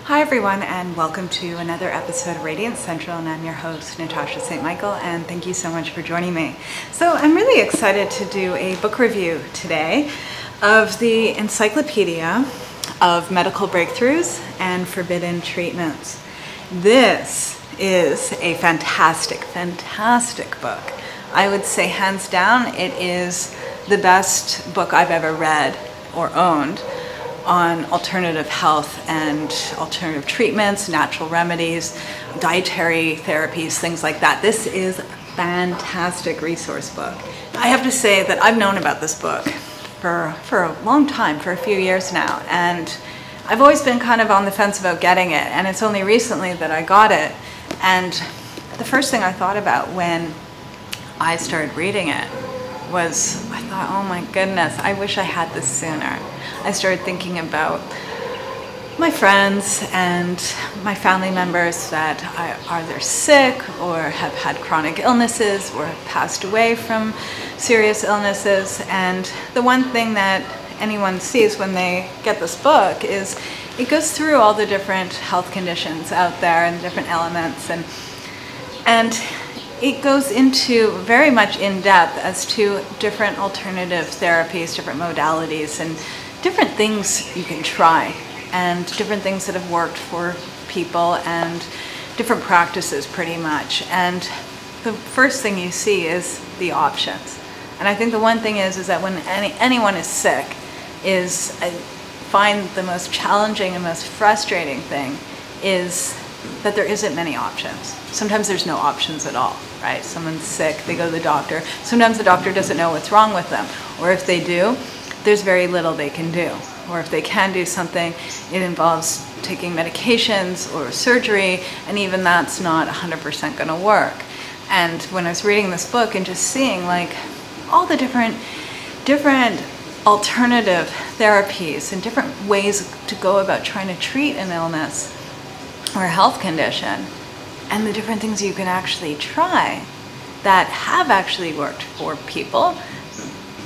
Hi everyone, and welcome to another episode of Radiance Central, and I'm your host Natasha St. Michael, and thank you so much for joining me. So I'm really excited to do a book review today of the Encyclopedia of Medical Breakthroughs and Forbidden Treatments. This is a fantastic book. I would say hands down it is the best book I've ever read or owned on alternative health and alternative treatments, natural remedies, dietary therapies, things like that. This is a fantastic resource book. I have to say that I've known about this book for a long time, for a few years now, and I've always been kind of on the fence about getting it, and it's only recently that I got it. And the first thing I thought about when I started reading it was, I thought, oh my goodness, I wish I had this sooner. I started thinking about my friends and my family members that are either sick or have had chronic illnesses or have passed away from serious illnesses. And the one thing that anyone sees when they get this book is it goes through all the different health conditions out there and different elements, and it goes into very much in depth as to different alternative therapies, different modalities, and different things you can try, and different things that have worked for people, and different practices pretty much. And the first thing you see is the options. And I think the one thing is that when anyone is sick, I find the most challenging and most frustrating thing is that there isn't many options. Sometimes there's no options at all, right? Someone's sick, they go to the doctor. Sometimes the doctor doesn't know what's wrong with them, or if they do, there's very little they can do. Or if they can do something, it involves taking medications or surgery, and even that's not 100% going to work. And when I was reading this book and just seeing like all the different alternative therapies and different ways to go about trying to treat an illness or a health condition, and the different things you can actually try that have actually worked for people,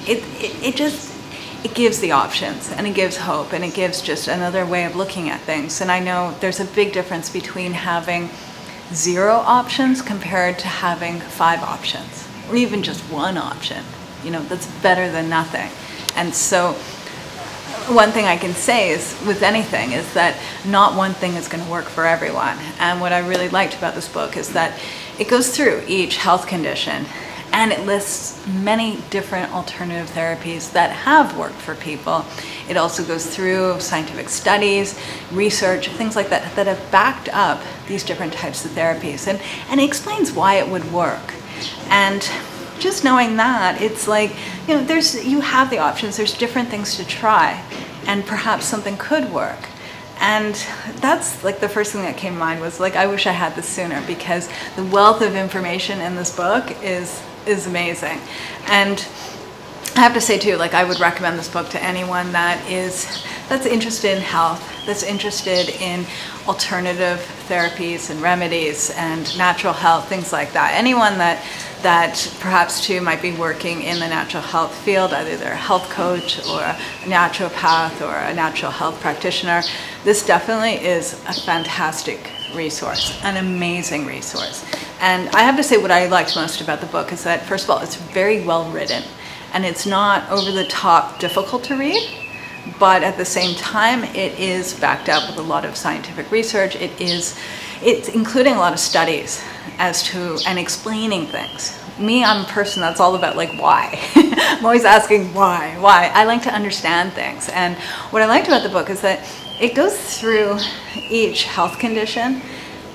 it gives the options, and it gives hope, and it gives just another way of looking at things. And I know there's a big difference between having 0 options compared to having 5 options, or even just 1 option. You know, that's better than nothing. And so one thing I can say is with anything is that not one thing is going to work for everyone. And what I really liked about this book is that it goes through each health condition, and it lists many different alternative therapies that have worked for people. It also goes through scientific studies, research, things like that that have backed up these different types of therapies, and it explains why it would work. And just knowing that, it's like, you know, you have the options, there's different things to try, and perhaps something could work. And that's like the first thing that came to mind was like, I wish I had this sooner, because the wealth of information in this book is amazing. And I have to say too, like, I would recommend this book to anyone that's interested in health, that's interested in alternative therapies and remedies and natural health, things like that. Anyone that perhaps too might be working in the natural health field, either they're a health coach or a naturopath or a natural health practitioner, this definitely is a fantastic resource, an amazing resource. And I have to say what I liked most about the book is that, first of all, it's very well written, and it's not over the top difficult to read, but at the same time it is backed up with a lot of scientific research. It's including a lot of studies as to, and explaining things. Me, I'm a person that's all about like why. I'm always asking why. I like to understand things. And what I liked about the book is that it goes through each health condition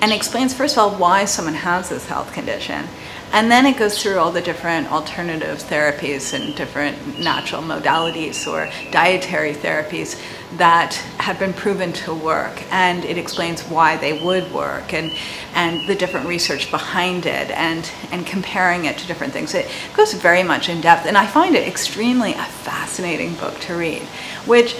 and explains, first of all, why someone has this health condition. And then it goes through all the different alternative therapies and different natural modalities or dietary therapies that have been proven to work. And it explains why they would work, and the different research behind it, and comparing it to different things. It goes very much in depth, and I find it extremely a fascinating book to read, which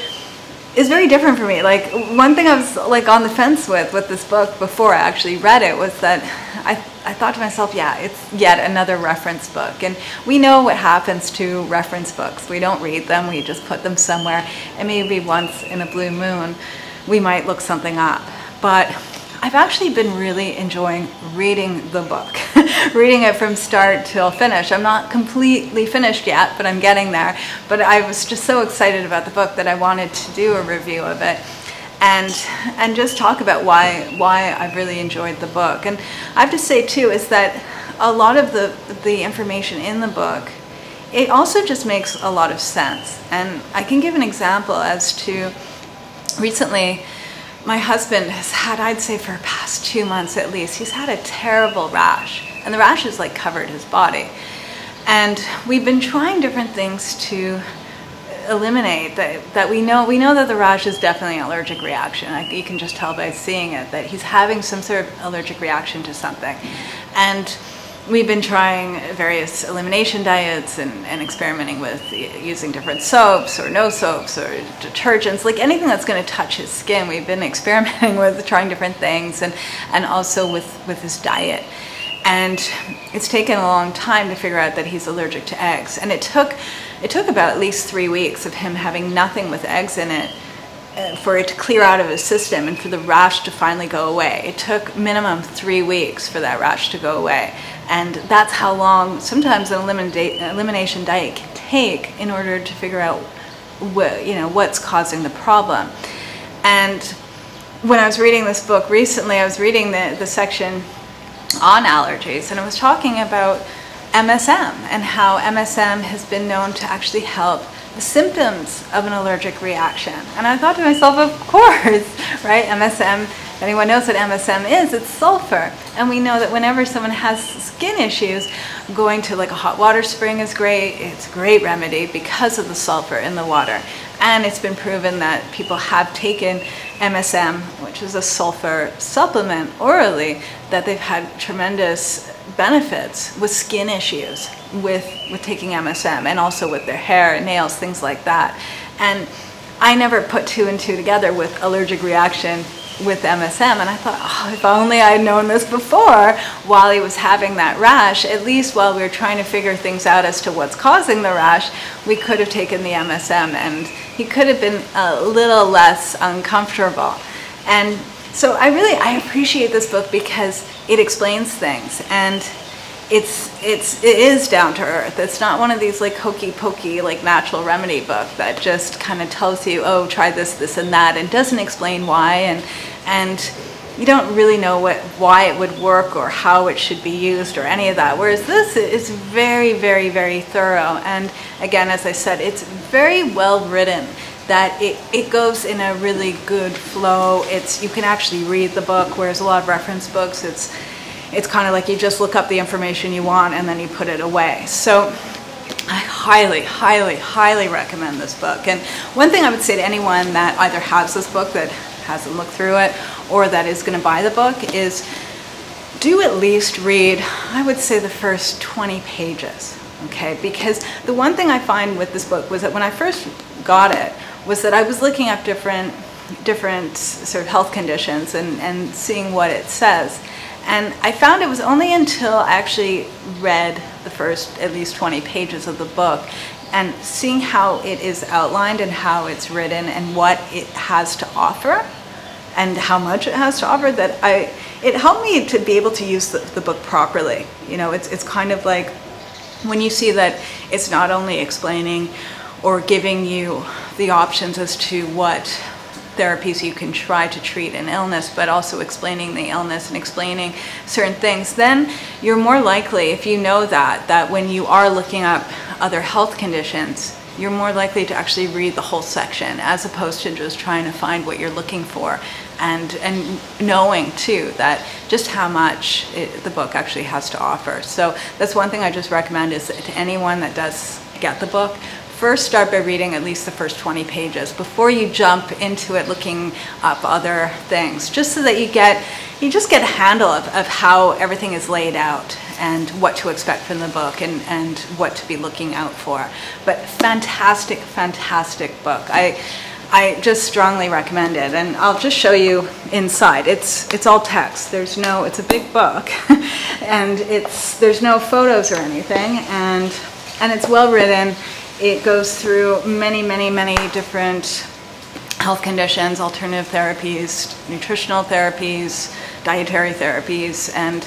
is very different for me. Like, one thing I was like on the fence with this book before I actually read it was that I thought to myself, yeah, it's yet another reference book. And we know what happens to reference books. We don't read them, we just put them somewhere, and maybe once in a blue moon we might look something up. but I've actually been really enjoying reading the book, reading it from start till finish. I'm not completely finished yet, but I'm getting there. But I was just so excited about the book that I wanted to do a review of it and just talk about why I've really enjoyed the book. And I have to say too is that a lot of the information in the book, it also just makes a lot of sense. And I can give an example as to recently, my husband has had, I'd say for the past 2 months at least, he's had a terrible rash. And the rash has like covered his body. And we've been trying different things to eliminate that we know that the rash is definitely an allergic reaction. You can just tell by seeing it that he's having some sort of allergic reaction to something. And we've been trying various elimination diets and experimenting with using different soaps or no soaps or detergents, like anything that's going to touch his skin. We've been experimenting with trying different things and also with his diet. And it's taken a long time to figure out that he's allergic to eggs. And it took about at least 3 weeks of him having nothing with eggs in it for it to clear out of his system and for the rash to finally go away. It took minimum 3 weeks for that rash to go away. And that's how long sometimes an elimination diet can take in order to figure out what's causing the problem. And when I was reading this book recently, I was reading the section on allergies, and it was talking about MSM and how MSM has been known to actually help the symptoms of an allergic reaction. And I thought to myself, of course, right? MSM, if anyone knows what MSM is, it's sulfur. And we know that whenever someone has skin issues, going to like a hot water spring is great. It's a great remedy because of the sulfur in the water. And it's been proven that people have taken MSM, which is a sulfur supplement, orally, that they've had tremendous benefits with skin issues with taking MSM, and also with their hair and nails, things like that. And I never put 2 and 2 together with allergic reaction with MSM, and I thought, oh, if only I had known this before while he was having that rash, at least while we were trying to figure things out as to what's causing the rash, we could have taken the MSM and he could have been a little less uncomfortable. And so I appreciate this book because it explains things, and it is down to earth. It's not one of these like hokey pokey like natural remedy book that just kind of tells you, oh, try this and that, and doesn't explain why, and you don't really know why it would work or how it should be used or any of that. Whereas this is very, very, very thorough, and again, as I said, it's very well written. That it goes in a really good flow. You can actually read the book, whereas a lot of reference books, it's kind of like you just look up the information you want and then you put it away. So I highly, highly, highly recommend this book. And one thing I would say to anyone that either has this book that hasn't looked through it or that is going to buy the book is do at least read, I would say, the first 20 pages, okay? Because the one thing I find with this book was that when I first got it, was that I was looking up different sort of health conditions and seeing what it says. And I found it was only until I actually read the first at least 20 pages of the book and seeing how it is outlined and how it's written and what it has to offer and how much it has to offer that it helped me to be able to use the book properly. You know, it's kind of like when you see that it's not only explaining or giving you the options as to what therapies you can try to treat an illness, but also explaining the illness and explaining certain things, then you're more likely, if you know that when you are looking up other health conditions, you're more likely to actually read the whole section as opposed to just trying to find what you're looking for, and knowing too that just how much the book actually has to offer. So that's one thing I just recommend is to anyone that does get the book, first start by reading at least the first 20 pages before you jump into it looking up other things, just so that you just get a handle of how everything is laid out and what to expect from the book and what to be looking out for. But fantastic, fantastic book. I just strongly recommend it, and I'll just show you inside. It's all text. It's a big book, and there's no photos or anything, and it's well written. It goes through many, many, many different health conditions, alternative therapies, nutritional therapies, dietary therapies, and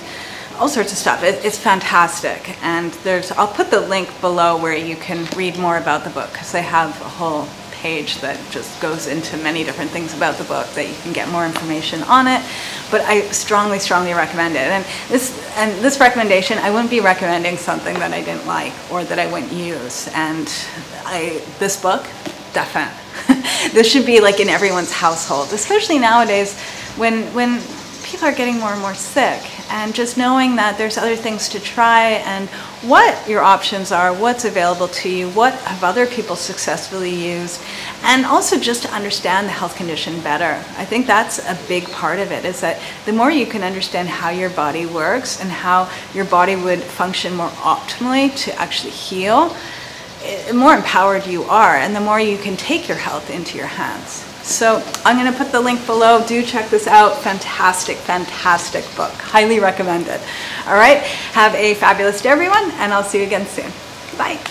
all sorts of stuff. It's fantastic. And I'll put the link below where you can read more about the book, because they have a whole page that just goes into many different things about the book that you can get more information on it. But I strongly, strongly recommend it. And this recommendation, I wouldn't be recommending something that I didn't like or that I wouldn't use. And this book, definitely. This should be like in everyone's household, especially nowadays when people are getting more and more sick, and just knowing that there's other things to try and what your options are, what's available to you, what have other people successfully used, and also just to understand the health condition better. I think that's a big part of it, is that the more you can understand how your body works and how your body would function more optimally to actually heal, the more empowered you are, and the more you can take your health into your hands. So I'm going to put the link below. Do check this out. Fantastic, fantastic book. Highly recommend it. All right. Have a fabulous day, everyone, and I'll see you again soon. Bye.